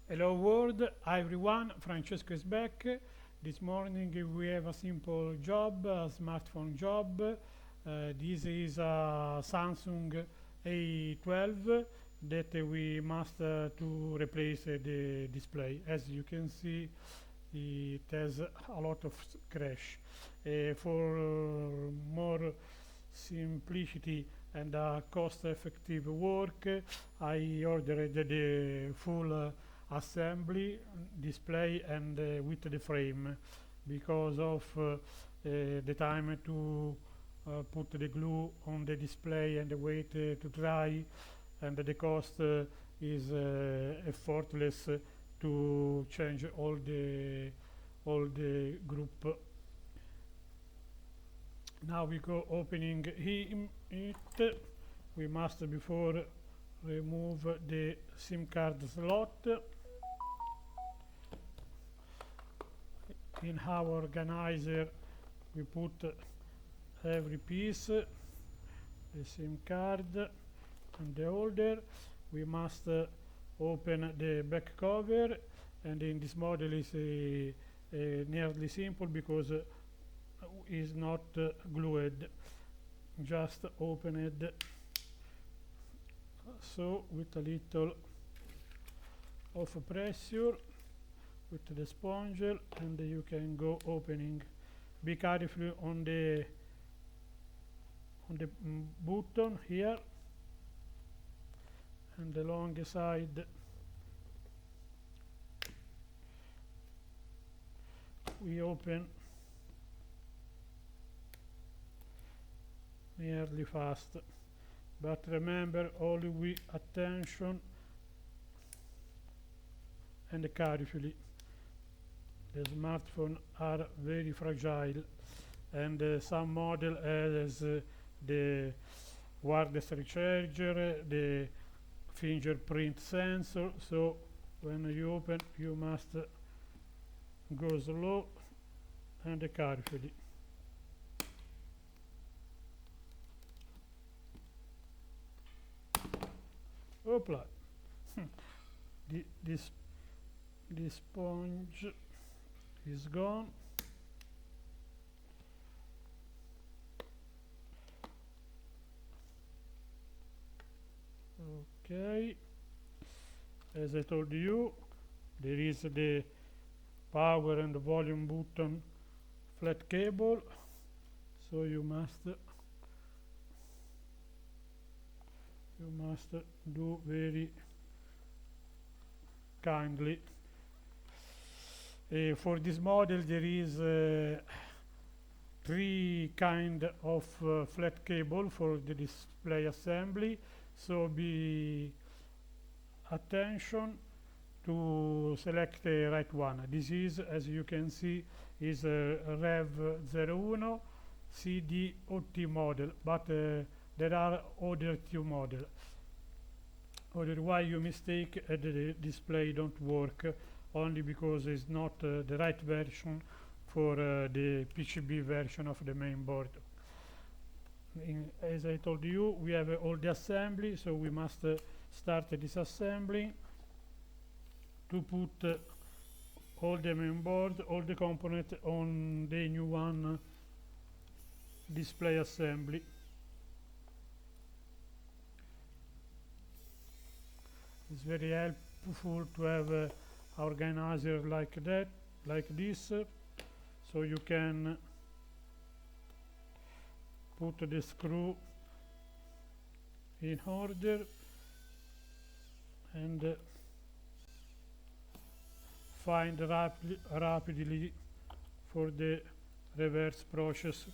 Hello world, hi everyone, Francesco is back. This morning we have a simple job, a smartphone job. This is a Samsung A12 that we must to replace the display. As you can see, it has a lot of crash. For more simplicity and cost-effective work, I ordered the full assembly, display, and with the frame because of the time to put the glue on the display and wait to dry, and the cost is effortless to change all the group. Now we go opening it. We must before remove the SIM card slot. In our organizer we put every piece, the SIM card and the holder. We must open the back cover, and in this model is nearly simple because is not glued, just open it so with a little of pressure with the sponge, and you can go opening. Be careful on the button here and along the side. We open nearly fast, but remember, only with attention and carefully. The smartphones are very fragile, and some model has the wireless recharger, the fingerprint sensor, so when you open you must go slow and carefully. Hopla. this this sponge is gone. Okay, as I told you, there is the power and volume button flat cable, so you must do very kindly. For this model there is three kind of flat cable for the display assembly, so be attention to select the right one. This is, as you can see, is a Rev 01 CDOT model, but there are other two models. Otherwise you mistake and the display don't work, only because it's not the right version for the PCB version of the main board. As I told you, we have all the assembly, so we must start disassembling to put all the main board, all the components on the new one display assembly. It's very helpful to have a organizer like that, like this, so you can put the screw in order and find rapidly for the reverse process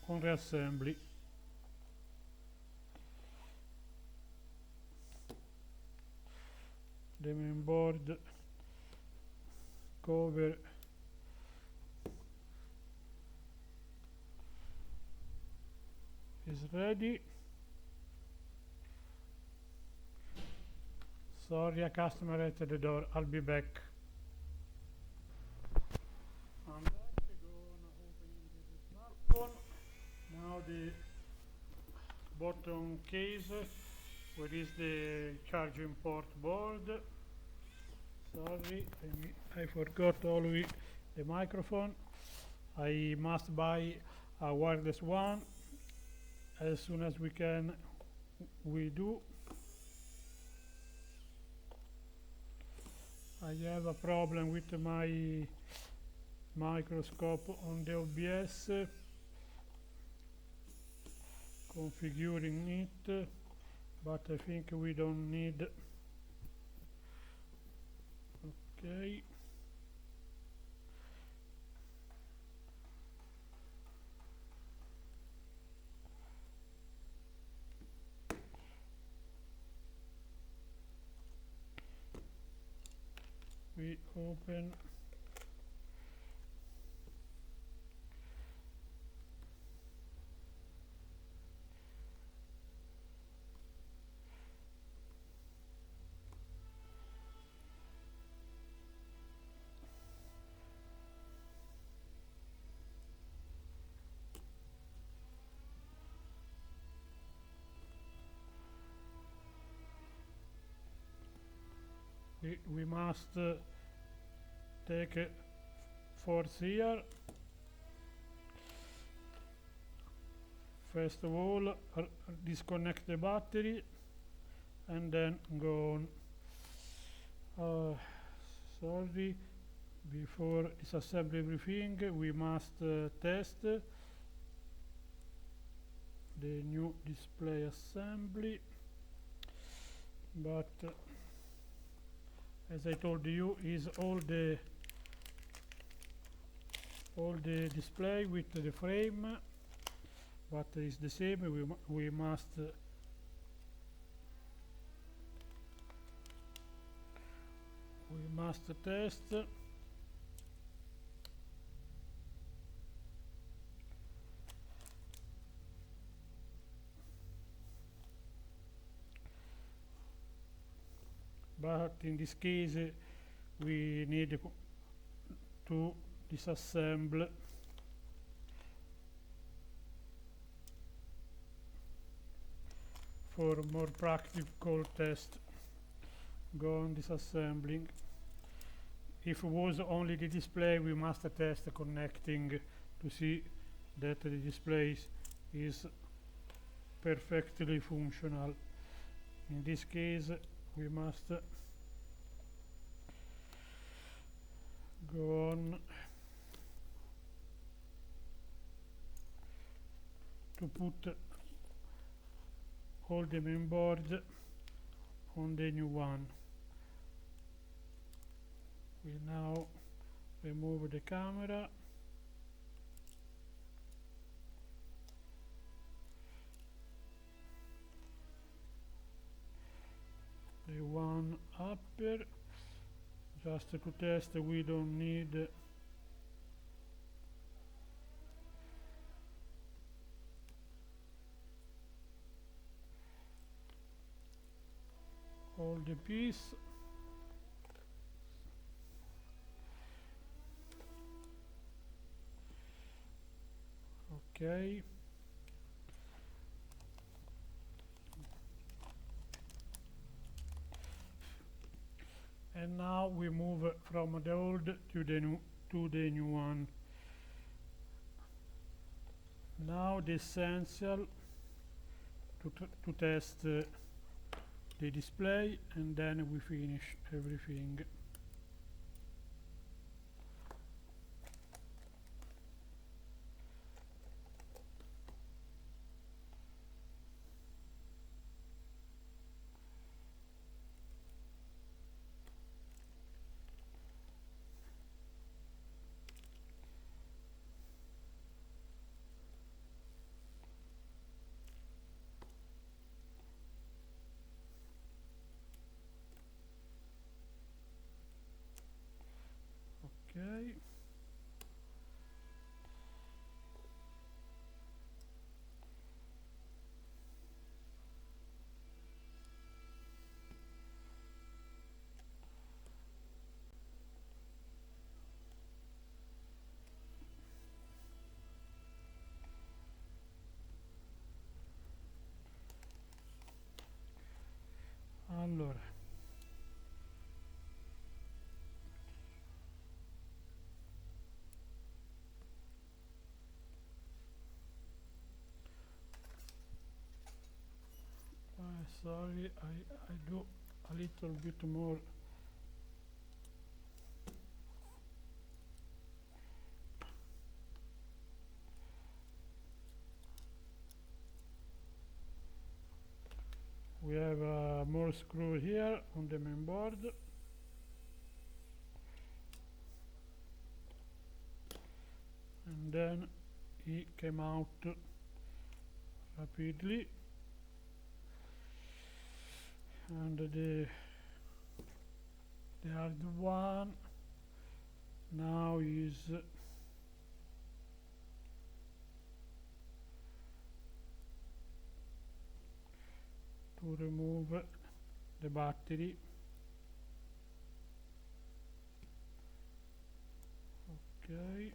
on reassembly. The main board cover is ready. Sorry, a customer at the door. I'll be back. I'm back. Gonna open the smartphone. Now the bottom case, where is the charging port board. Sorry, I forgot always the microphone. I must buy a wireless one as soon as we can. We do. I have a problem with my microscope on the OBS, configuring it, but I think we don't need. Okay. We open we must take force here. First of all, disconnect the battery and then go on. Sorry, before disassemble everything, we must test the new display assembly. But as I told you, is all the display with the frame, but is the same. We must test. But in this case we need to disassemble for more practical test. Go on disassembling. If it was only the display, we must test connecting to see that the display is perfectly functional. In this case we must go on to put all the main board on the new one. We now remove the camera. The one upper, just to test. We don't need all the piece. Okay. And now we move from the old to the new one. Now the essential to test the display, and then we finish everything. Okay. Allora, sorry, I do a little bit more. We have more screw here on the main board, and then he came out rapidly, and the hard one now is to remove the battery. Okay,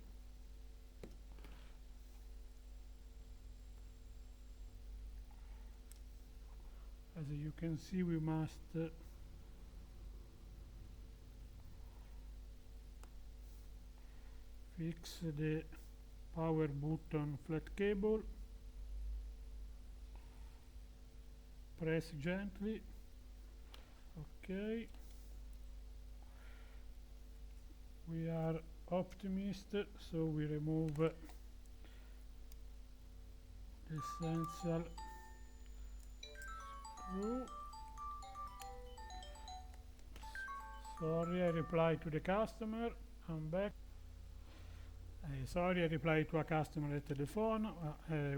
as you can see, we must fix the power button flat cable. Press gently. Okay, we are optimist, so we remove the essential screw. Sorry, I replied to the customer. I'm back. Sorry, I replied to a customer at the phone.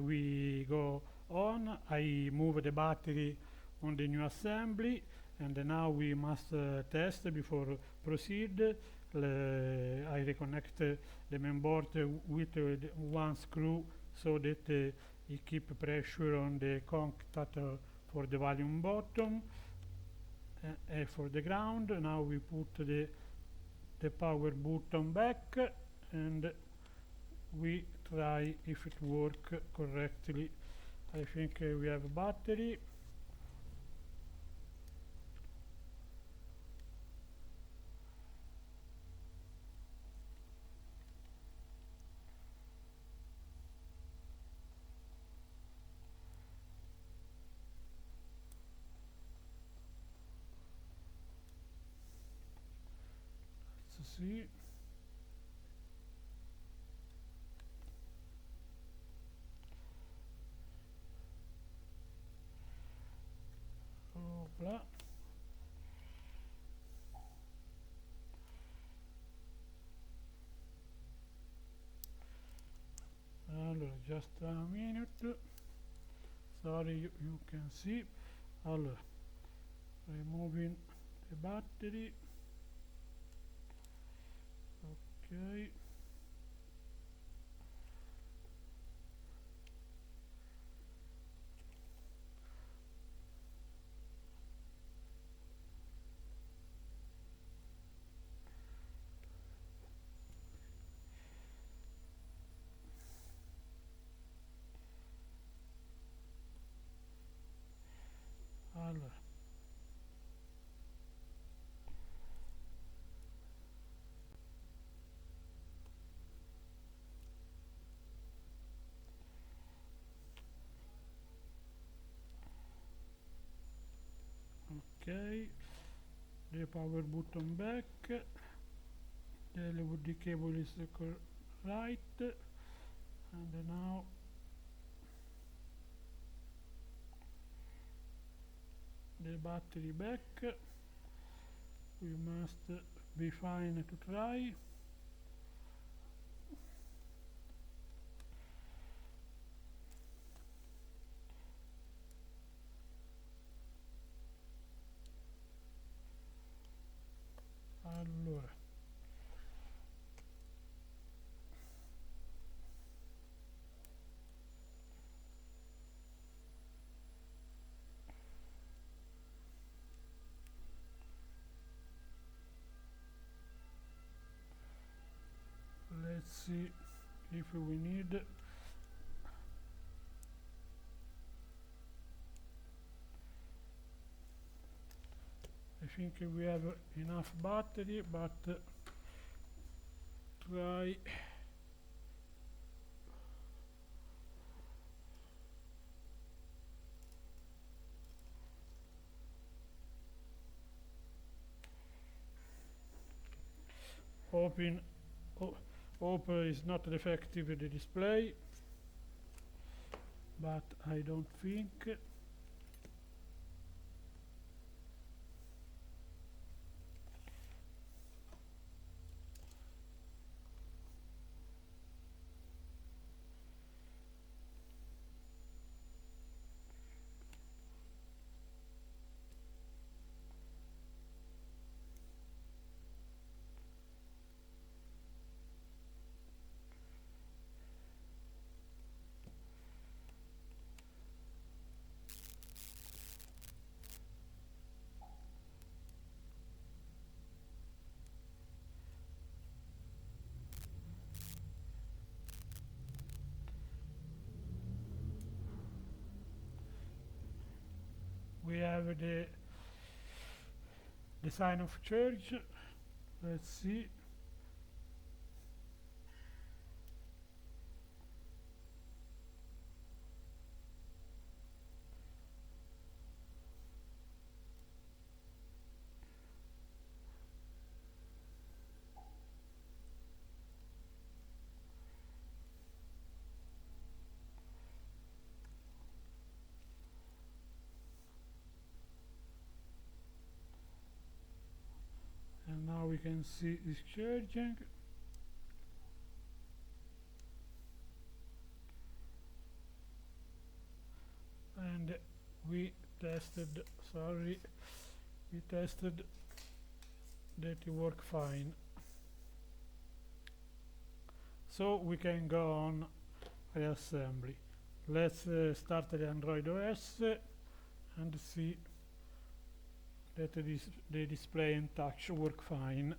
We go on. I move the battery on the new assembly, and now we must test before proceed. I reconnect the main board with one screw so that it keep pressure on the contact for the volume bottom and for the ground. Now we put the power button back, and we try if it works correctly. I think we have a battery. Let's see. Blah. Allora, just a minute. Sorry, you can see. Allora, removing the battery. Okay. Allora, okay, the power button back, the LED cable is right, and now the battery back. We must be fine to try. Allora, let's see if we need. I think we have enough battery, but try hoping hope is not defective the display, but I don't think. We have the sign of charge. Let's see. And now we can see it's charging. And we tested that it worked fine, so we can go on reassembly. Let's start the Android OS and see that the display and touch work fine.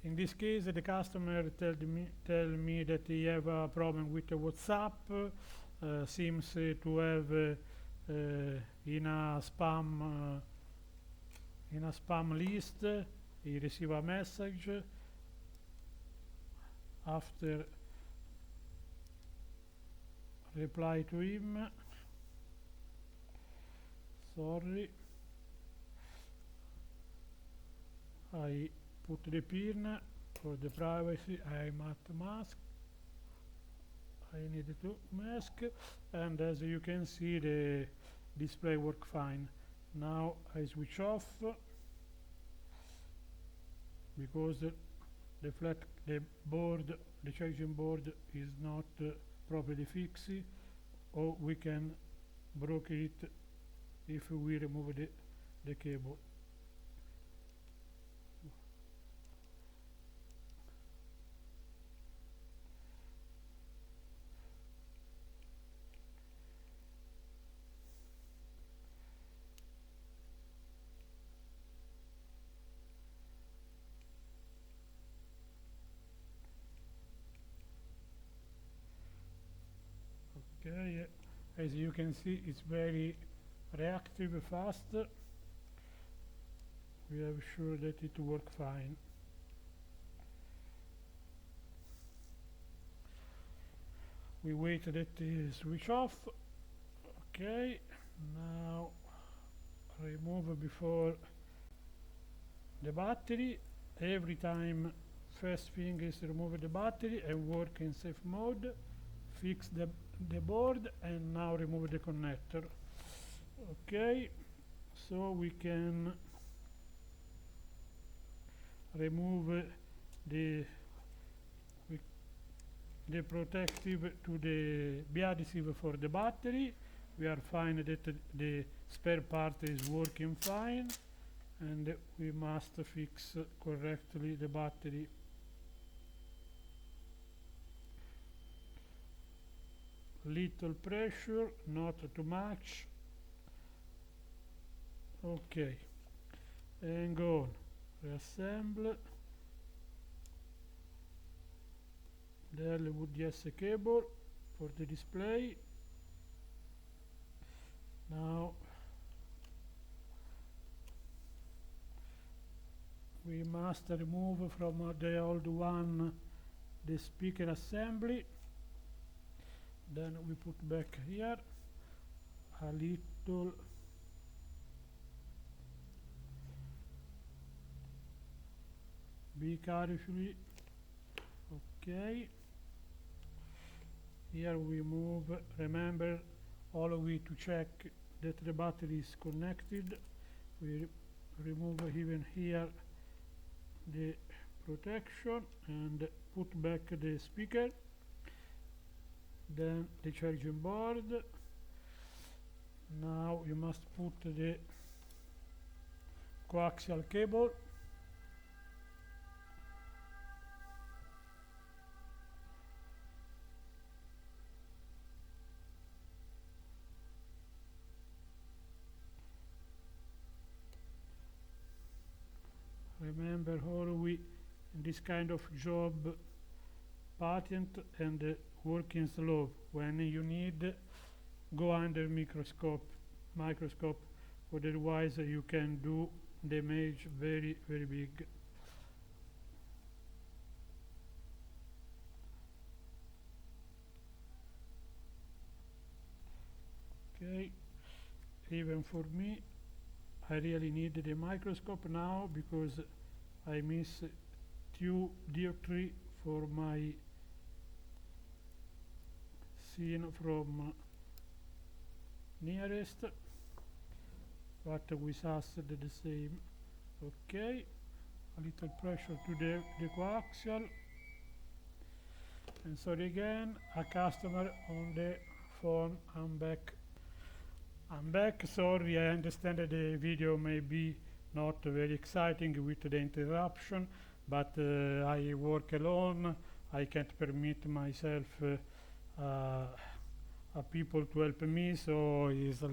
In this case, the customer tell me that he have a problem with the WhatsApp. Seems to have in a spam list. He receive a message after reply to him. Sorry, I put the pin for the privacy. I'm at mask. I need to mask, and as you can see, the display work fine. Now I switch off because the charging board is not properly fixed, or we can break it if we remove the cable. Okay, as you can see, it's very reactive, fast. We are sure that it works fine. We wait that it switch off. Okay, now remove before the battery. Every time, first thing is remove the battery and work in safe mode. Fix the board, and now remove the connector. Okay, so we can remove the protective to the adhesive for the battery. We are fine that the spare part is working fine, and we must fix correctly the battery. Little pressure, not too much. Okay, and go on. Reassemble the LVDS cable for the display. Now we must remove from the old one the speaker assembly. Then we put back here a little be carefully. Okay, here we move. Remember always to check that the battery is connected. We remove even here the protection and put back the speaker, then the charging board. Now you must put the coaxial cable. Remember always in this kind of job, patent and working slow. When you need, go under microscope, otherwise you can do damage very big. Okay, even for me, I really need the microscope now because I miss 2 dioptry for my scene from nearest, but we sussed the same. Okay, a little pressure to the coaxial. And sorry again, a customer on the phone. I'm back. Sorry, I understand that the video may be not very exciting with the interruption, but I work alone. I can't permit myself people to help me, so it's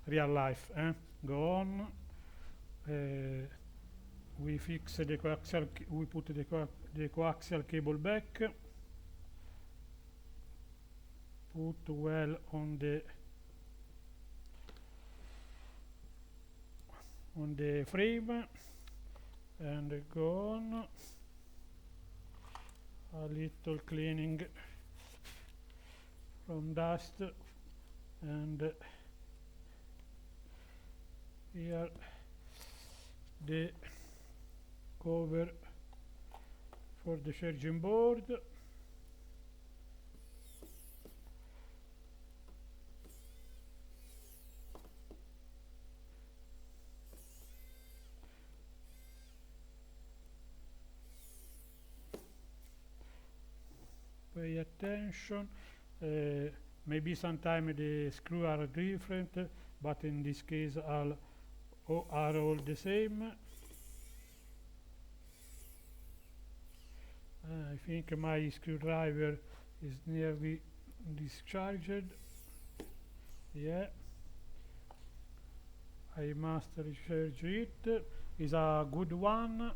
real life. Go on. We fix the coaxial. We put the coaxial cable back. Put well on the frame and go on. A little cleaning from dust, and here the cover for the charging board. Pay attention. Maybe sometimes the screws are different, but in this case are all the same. I think my screwdriver is nearly discharged. Yeah, I must recharge it. Is a good one.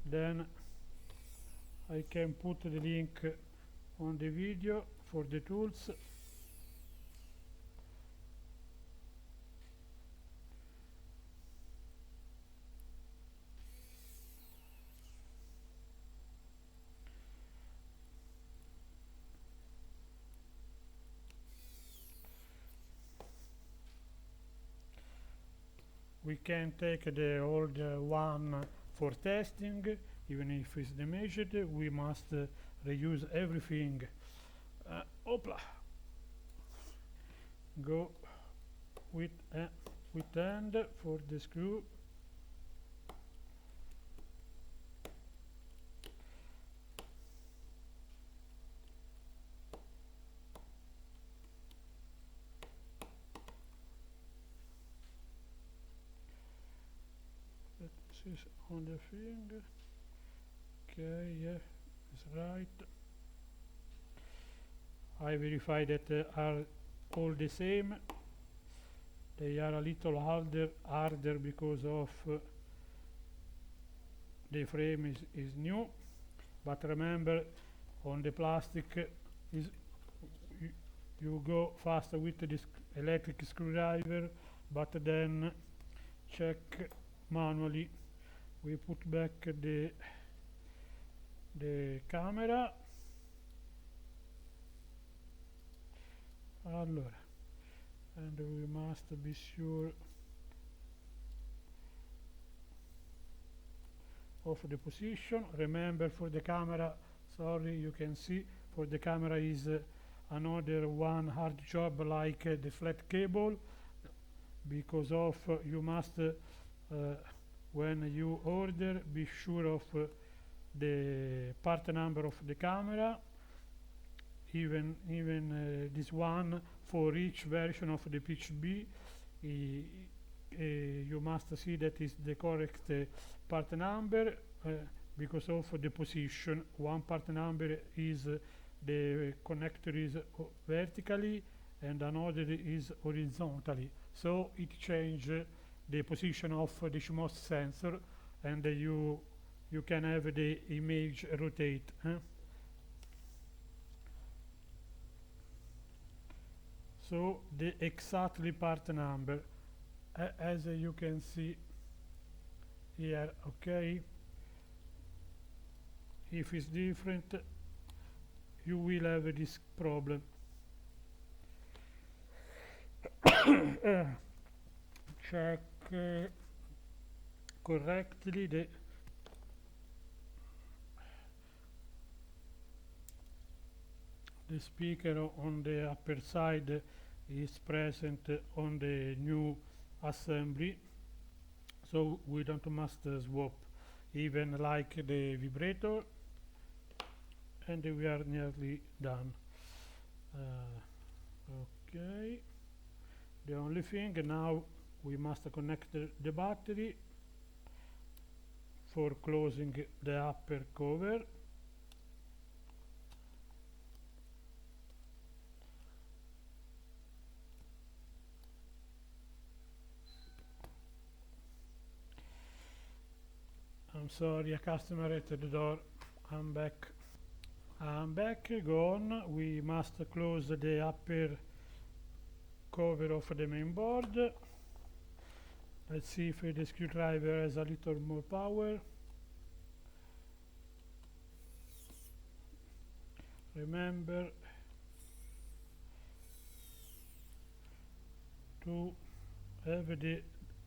Then I can put the link on the video for the tools. We can take the old one for testing, even if it's damaged. We must reuse everything. Opla. Go with hand for the screw. This is on the finger. Okay, yeah, it's right. I verify that are all the same. They are a little harder because of the frame is new, but remember on the plastic is you go faster with this electric screwdriver, but then check manually. We put back the camera. Allora, and we must be sure of the position. Remember, for the camera, sorry, you can see for the camera is another one hard job like the flat cable, because of you must when you order be sure of the part number of the camera, even this one for each version of the pitch B. You must see that is the correct part number, because of the position. One part number is the connector is vertically and another is horizontally, so it change the position of the CMOS sensor, and you can have the image rotate. So the exactly part number, as you can see here. Okay, if it's different you will have this problem. Check correctly the speaker on the upper side is present on the new assembly, so we don't must swap, even like the vibrator, and we are nearly done. Okay, the only thing now we must connect the battery for closing the upper cover. I'm sorry, a customer at the door. I'm back. Gone. We must close the upper cover of the main board. Let's see if the screwdriver has a little more power. Remember to have the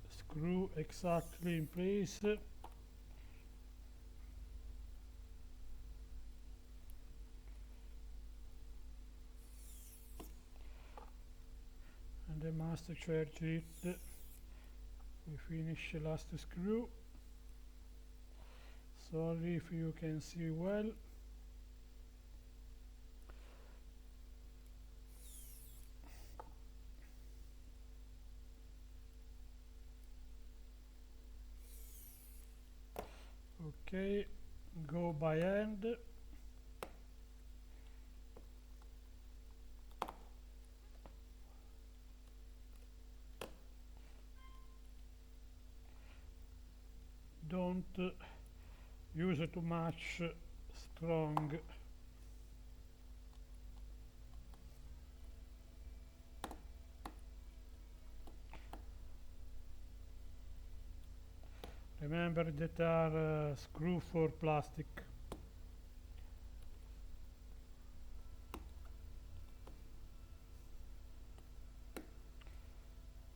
screw exactly in place. And I must charge it. We finish the last screw. Sorry if you can see well. Okay, go by hand. Don't use too much strong. Remember that are screw for plastic.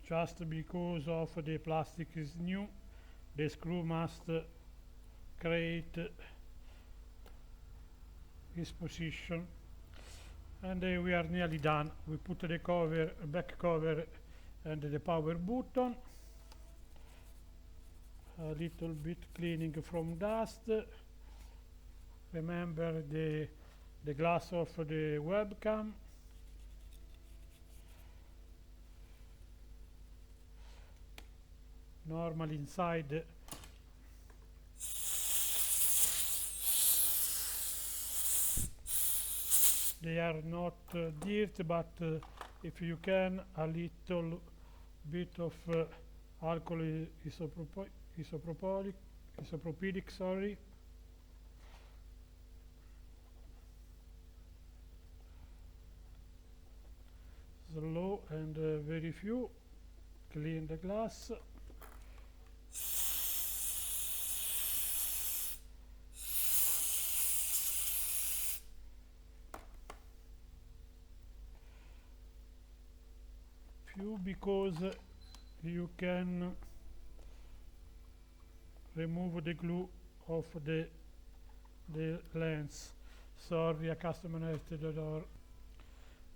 Just because of the plastic is new, the screw must create this position. And we are nearly done. We put the cover, back cover, and the power button. A little bit cleaning from dust. Remember the glass of the webcam. Normally inside they are not dirt, but if you can, a little bit of alcohol isopropylic, sorry. Slow and very few. Clean the glass. few because you can remove the glue of the lens. Sorry, a customer at the door.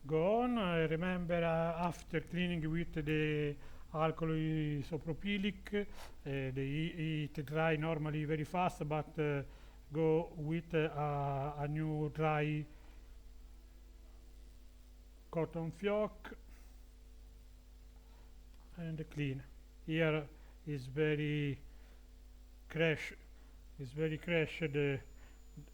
Go on. Remember, after cleaning with the alcohol isopropylic, it dry normally very fast, but go with a new dry cotton fioc and clean. Here is very crash,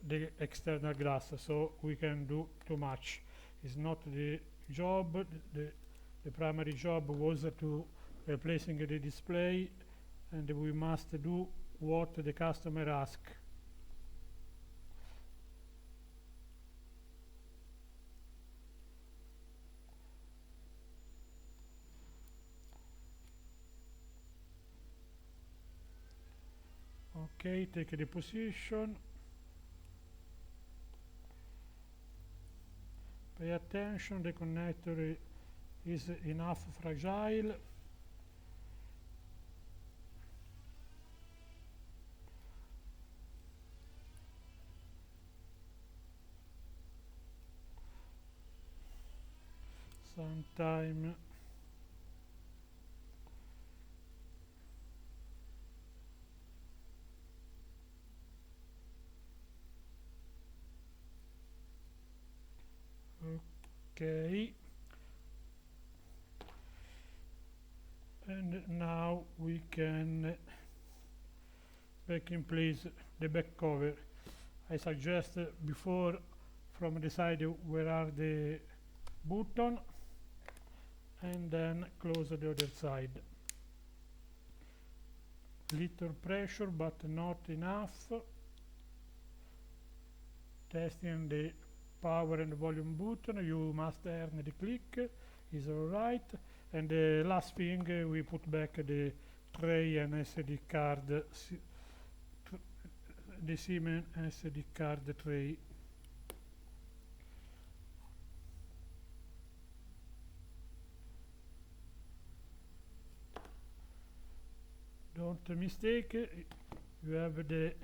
the external glass, so we can do too much. It's not the job. The primary job was to replacing the display, and we must do what the customer asks. Okay, take the position. Pay attention, the connector is enough fragile. Sometime okay, and now we can back in place the back cover. I suggest before from the side where are the button, and then close the other side. Little pressure but not enough. Testing the power and volume button, you must earn the click, is alright. And the last thing, we put back the tray and SD card, the Siemens SD card tray. Don't mistake, you have the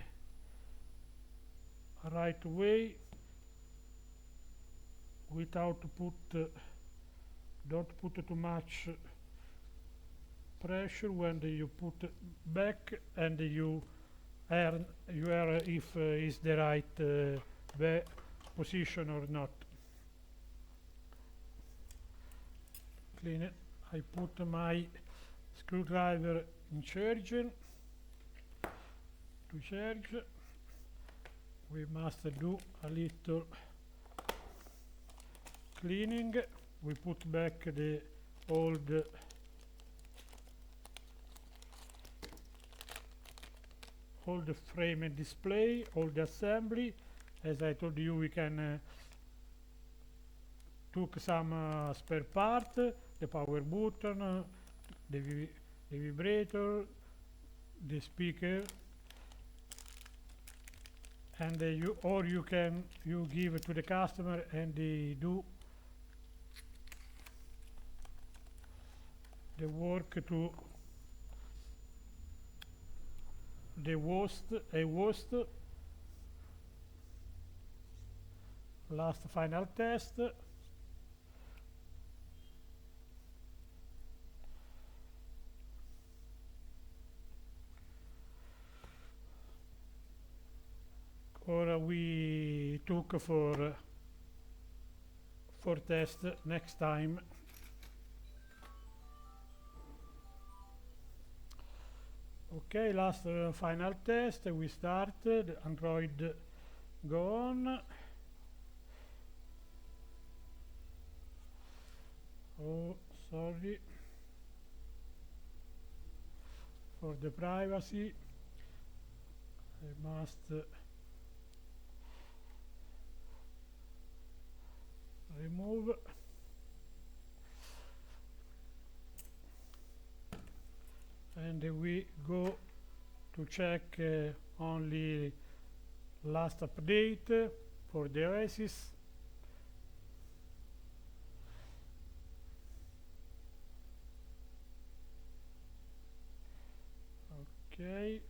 right way without don't put too much pressure when you put back, and you are if is the right position or not. Clean it. I put my screwdriver in charge. To charge, we must do a little cleaning. We put back the old frame and display, all the assembly. As I told you, we can took some spare part, the power button, the vibrator, the speaker, and you give it to the customer, and they do the work to the worst last final test. Or we took for test next time. Okay, last final test. We start the Android. Go on. Oh, sorry for the privacy. I must remove. And we go to check only last update for the OSIS. Okay.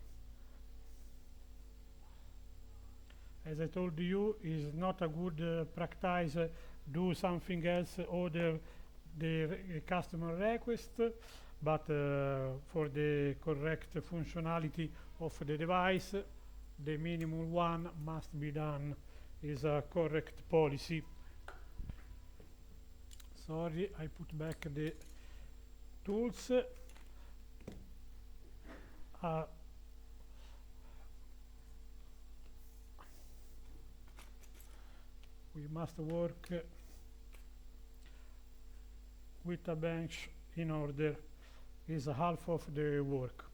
As I told you, is not a good practice. Do something else order the customer request, but for the correct functionality of the device, the minimum one must be done. Is a correct policy. Sorry, I put back the tools. We must work with a bench in order. Is half of the work.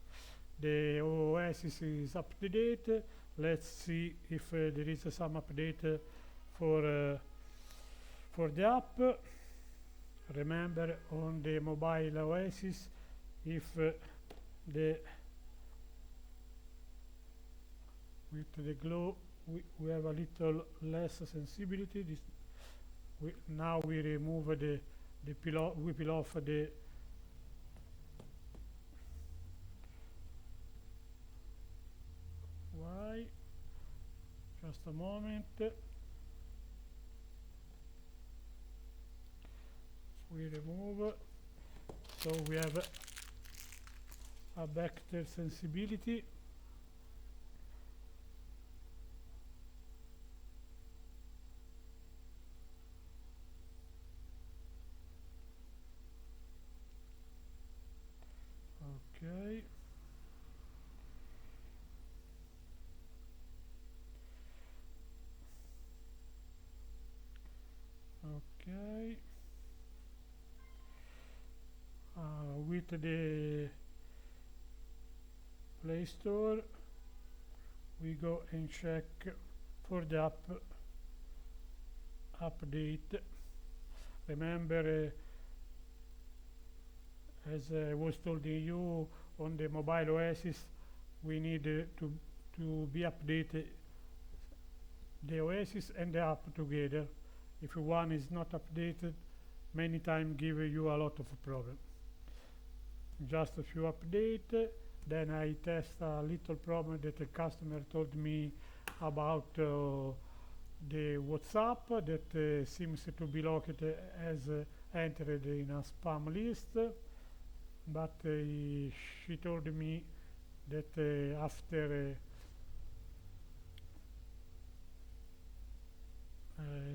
The OS is up to date. Let's see if there is some update for the app. Remember, on the mobile OS, if the with the glow we have a little less sensibility. Now we remove we peel off the why. Just a moment. We remove, so we have a better sensibility. Okay. Okay. With the Play Store, we go and check for the update. Remember, as I was told you, on the mobile OS, we need to be updated the OS and the app together. If one is not updated, many times give you a lot of problem. Just a few update, then I test a little problem that the customer told me about the WhatsApp that seems to be locked as entered in a spam list, but she told me that after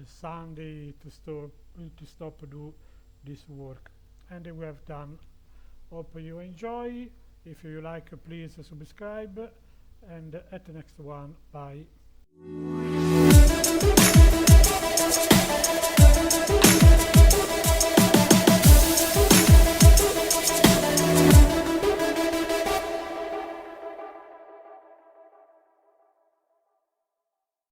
Sunday to stop do this work, and we have done. Hope you enjoy. If you like, please subscribe, and at the next one, bye.